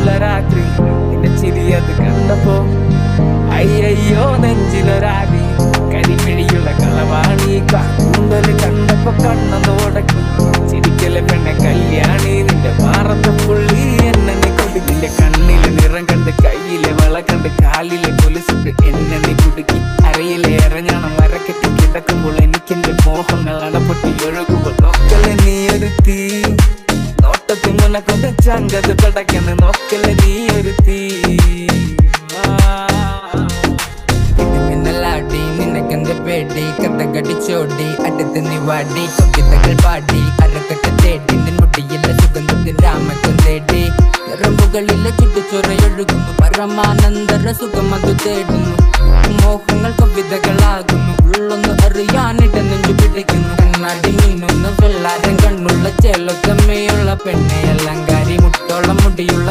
നെഞ്ചിലുള്ള രാത്രി നിന്റെ ചിരിയത് കണ്ടപ്പോ അയ്യോ നെഞ്ചിലൊരാതി കരിമിഴിയുള്ള കളവാണി കൂന്തല് കണ്ടപ്പോ കണ്ണതോടക്കി ചിരിക്കലെ പെണ്ണെ കല്യാണി നിന്റെ മാറത്തെ പുള്ളി എന്നെ കൊണ്ടു നിന്റെ കണ്ണിലെ നിറം കണ്ട് കയ്യിലെ വള കണ്ട് കാലിലെ കൊലുസിട്ട് എന്നെ നീ കുടുക്കി അരയിലെ ഇറങ്ങണം മരക്കെട്ടി കിടക്കുമ്പോൾ എനിക്കെന്റെ മോഹങ്ങൾ അടപൊട്ടി ഒഴുകുമ്പോൾ നോക്കലെ നീ ഒരു തീ നോട്ടത്തിൽ മുന്നെ കൊണ്ട് ചങ്കത് പടയ്ക്കുന്ന നോക്കലെ നീ ഒരു തീ ലാടി നിനക്കെന്ത് പേടി കഥകടിച്ചോടി അടുത്ത് നീ വാടി കവിതകൾ പാടി അരക്കെട്ട് തേടി നിൻമുടിയിലെ സുഗന്ധത്തിൽ രാമക്കൻ തേടി ഞരമ്പുകളിലെ ചുട്ടുചൊറയൊഴുകുന്നു പരമാനന്ദര സുഖം അത് തേടുന്നു മോഹങ്ങൾ കവിതകളാകുന്നു ഉള്ളൊന്ന് അറിയാനിട നെഞ്ചു പിടിക്കുന്നു കണ്ണാടി മീനൊന്ന് വെള്ളാരം കണ്ണുള്ള ചേലൊത്തമ്മയുള്ള പെണ്ണെ അലങ്കാരി മുട്ടോളം മുടിയുള്ള